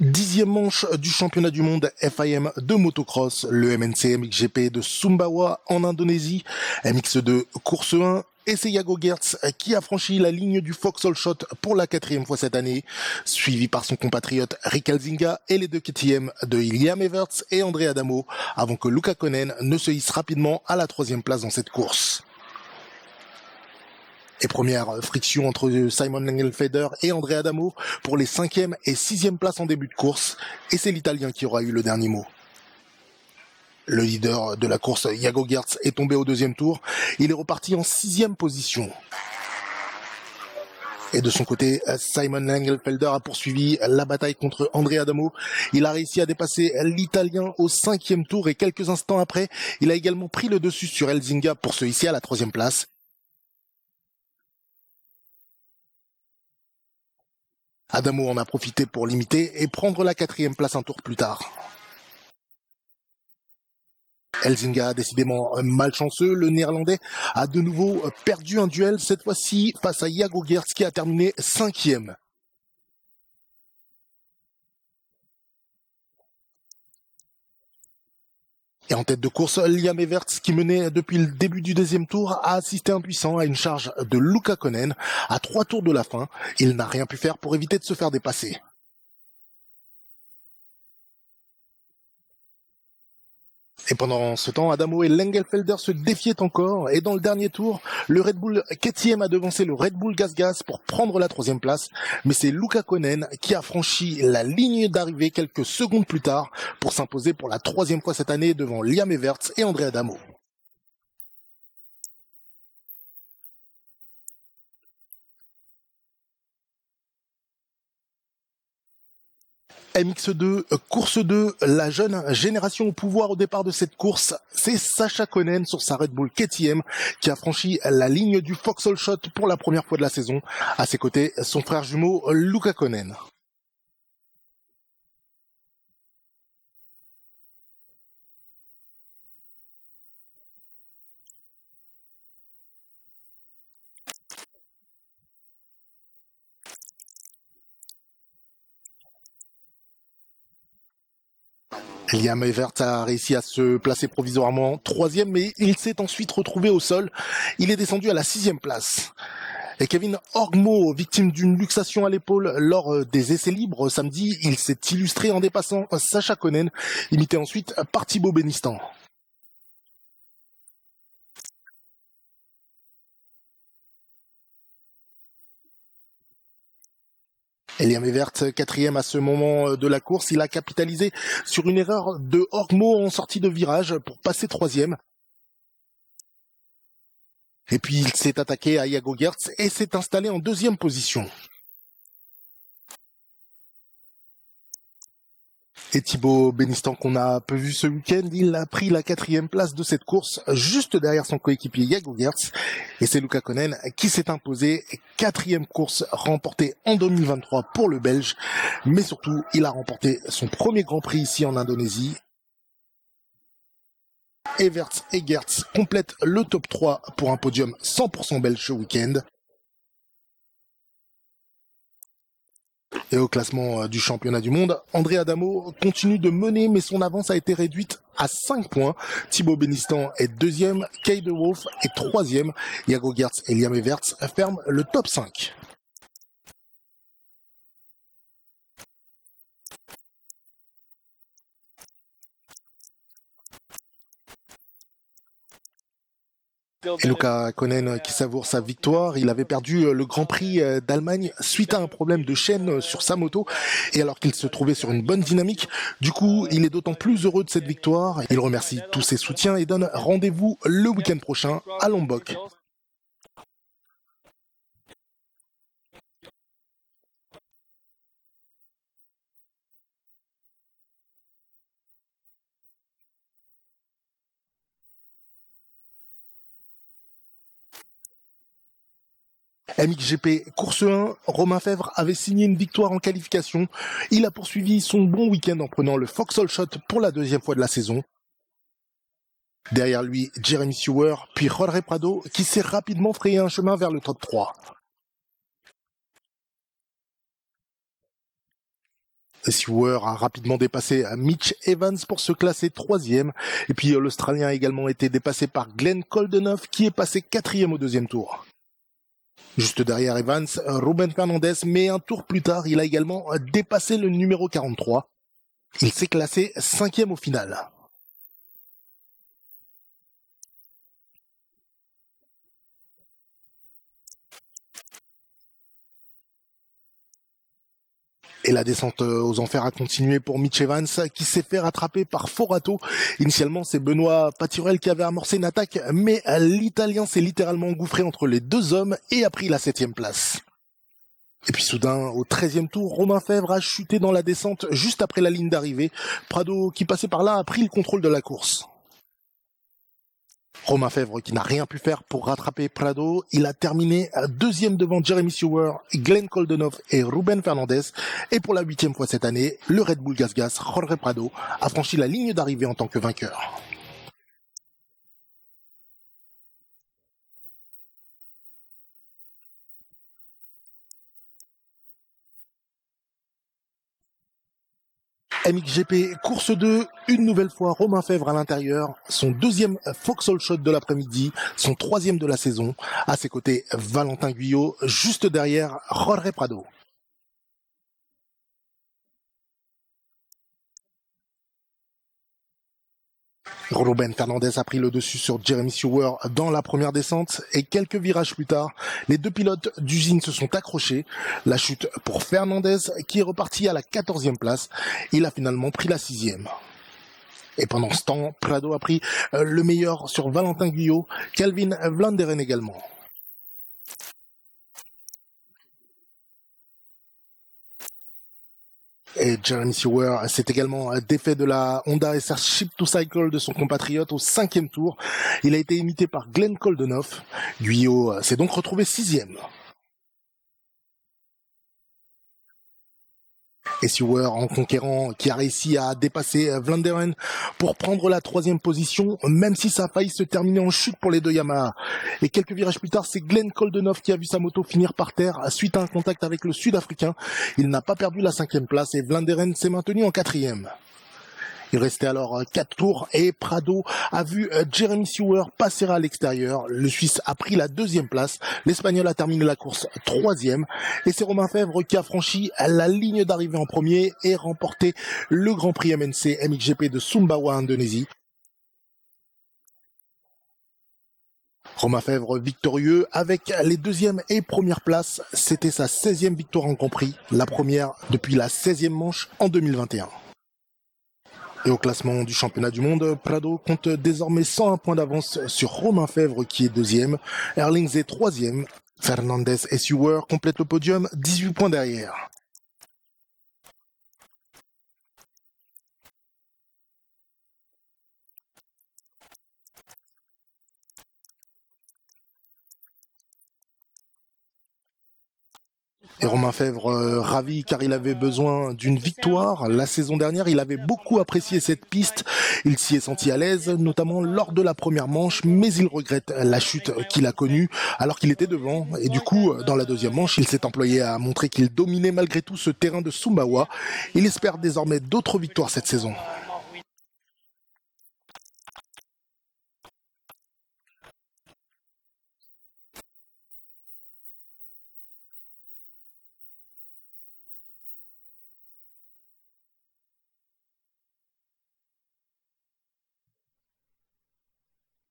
Dixième manche du championnat du monde FIM de motocross, le MNC MXGP de Sumbawa en Indonésie, MX2 course 1, et c'est Jago Geerts qui a franchi la ligne du Vauxhall Shot pour la quatrième fois cette année, suivi par son compatriote Rick Elzinga et les deux KTM de Liam Everts et André Adamo, avant que Luca Konen ne se hisse rapidement à la troisième place dans cette course. Et première friction entre Simon Engelfelder et André Adamo pour les 5e et 6e places en début de course. Et c'est l'Italien qui aura eu le dernier mot. Le leader de la course, Jago Geerts, est tombé au deuxième tour. Il est reparti en 6e position. Et de son côté, Simon Engelfelder a poursuivi la bataille contre André Adamo. Il a réussi à dépasser l'Italien au 5e tour et quelques instants après, il a également pris le dessus sur Elzinga pour se hisser à la 3e place. Adamo en a profité pour limiter et prendre la 4e place un tour plus tard. Elzinga, décidément malchanceux, le néerlandais a de nouveau perdu un duel, cette fois-ci face à Jago Geerts qui a terminé 5e. Et en tête de course, Liam Everts, qui menait depuis le début du deuxième tour, a assisté impuissant à une charge de Luca Konen à 3 tours de la fin. Il n'a rien pu faire pour éviter de se faire dépasser. Et pendant ce temps, Adamo et Engelfelder se défiaient encore, et dans le dernier tour, le Red Bull KTM a devancé le Red Bull GasGas pour prendre la 3e place, mais c'est Luca Konen qui a franchi la ligne d'arrivée quelques secondes plus tard pour s'imposer pour la 3e fois cette année devant Liam Everts et André Adamo. MX2, course 2, la jeune génération au pouvoir au départ de cette course, c'est Sacha Konen sur sa Red Bull KTM qui a franchi la ligne du Vauxhall Shot pour la première fois de la saison. À ses côtés, son frère jumeau Luca Konen. Liam Everts a réussi à se placer provisoirement 3e, mais il s'est ensuite retrouvé au sol. Il est descendu à la 6e place. Et Kevin Orgmo, victime d'une luxation à l'épaule lors des essais libres samedi, il s'est illustré en dépassant Sacha Konen, imité ensuite par Thibaut Benistan. Liam Everts, 4e à ce moment de la course, il a capitalisé sur une erreur de Orgmo en sortie de virage pour passer 3e. Et puis il s'est attaqué à Jago Geerts et s'est installé en 2e position. Et Thibaut Benistan qu'on a peu vu ce week-end, il a pris la 4e place de cette course juste derrière son coéquipier Jago Geerts. Et c'est Luca Konen qui s'est imposé, 4e course remportée en 2023 pour le Belge. Mais surtout, il a remporté son premier Grand Prix ici en Indonésie. Everts et Geerts complètent le top 3 pour un podium 100% belge ce week-end. Et au classement du championnat du monde, André Adamo continue de mener, mais son avance a été réduite à 5 points. Thibaut Benistan est 2e, Kay de Wolf est 3e. Jago Geerts et Liam Everts ferment le top 5. Et Luca Konen qui savoure sa victoire, il avait perdu le Grand Prix d'Allemagne suite à un problème de chaîne sur sa moto et alors qu'il se trouvait sur une bonne dynamique, du coup il est d'autant plus heureux de cette victoire. Il remercie tous ses soutiens et donne rendez-vous le week-end prochain à Lombok. MXGP course 1, Romain Fèvre avait signé une victoire en qualification. Il a poursuivi son bon week-end en prenant le Vauxhall Shot pour la 2e fois de la saison. Derrière lui, Jeremy Sewer, puis Jorge Prado, qui s'est rapidement frayé un chemin vers le top 3. Sewer a rapidement dépassé Mitch Evans pour se classer troisième. Et puis l'Australien a également été dépassé par Glenn Koldenhoff qui est passé quatrième au deuxième tour. Juste derrière Evans, Ruben Fernandez, mais un tour plus tard, il a également dépassé le numéro 43. Il s'est classé cinquième au final. Et la descente aux enfers a continué pour Mitch Evans qui s'est fait rattraper par Forato. Initialement, c'est Benoît Paturel qui avait amorcé une attaque, mais l'Italien s'est littéralement engouffré entre les deux hommes et a pris la 7e place. Et puis soudain, au 13e tour, Romain Fèvre a chuté dans la descente juste après la ligne d'arrivée. Prado, qui passait par là, a pris le contrôle de la course. Romain Fèvre qui n'a rien pu faire pour rattraper Prado, il a terminé deuxième devant Jeremy Sewer, Glenn Koldenhoff et Ruben Fernandez. Et pour la 8e fois cette année, le Red Bull Gas Jorge Prado a franchi la ligne d'arrivée en tant que vainqueur. MXGP course 2, une nouvelle fois Romain Fèvre à l'intérieur, son deuxième Foxhole Shot de l'après-midi, son troisième de la saison. À ses côtés, Valentin Guyot, juste derrière Jorge Prado. Ruben Fernandez a pris le dessus sur Jeremy Sewer dans la première descente et quelques virages plus tard, les deux pilotes d'usine se sont accrochés. La chute pour Fernandez qui est reparti à la 14e place. Il a finalement pris la 6e. Et pendant ce temps, Prado a pris le meilleur sur Valentin Guyot, Calvin Vlanderen également. Et Jeremy Sewer s'est également défait de la Honda SR Ship to Cycle de son compatriote au 5e tour. Il a été imité par Glenn Koldenhoff. Guyot s'est donc retrouvé 6e. Et Sewer, en conquérant, qui a réussi à dépasser Vlanderen pour prendre la 3e position, même si ça a failli se terminer en chute pour les deux Yamaha. Et quelques virages plus tard, c'est Glenn Koldenhoff qui a vu sa moto finir par terre suite à un contact avec le Sud-Africain. Il n'a pas perdu la 5e place et Vlanderen s'est maintenu en 4e. Il restait alors 4 tours et Prado a vu Jeremy Sewer passer à l'extérieur. Le Suisse a pris la 2e place. L'Espagnol a terminé la course 3e. Et c'est Romain Fèvre qui a franchi la ligne d'arrivée en premier et remporté le Grand Prix MNC MXGP de Sumbawa, Indonésie. Romain Fèvre victorieux avec les 2e et 1re places. C'était sa 16e victoire en Grand Prix, la première depuis la 16e manche en 2021. Et au classement du championnat du monde, Prado compte désormais 101 points d'avance sur Romain Fèvre qui est 2e, Erlings est 3e, Fernandez et Sewer complètent le podium 18 points derrière. Et Romain Fèvre ravi car il avait besoin d'une victoire. La saison dernière, il avait beaucoup apprécié cette piste. Il s'y est senti à l'aise, notamment lors de la première manche, mais il regrette la chute qu'il a connue alors qu'il était devant. Et du coup, dans la 2e manche, il s'est employé à montrer qu'il dominait malgré tout ce terrain de Sumbawa. Il espère désormais d'autres victoires cette saison.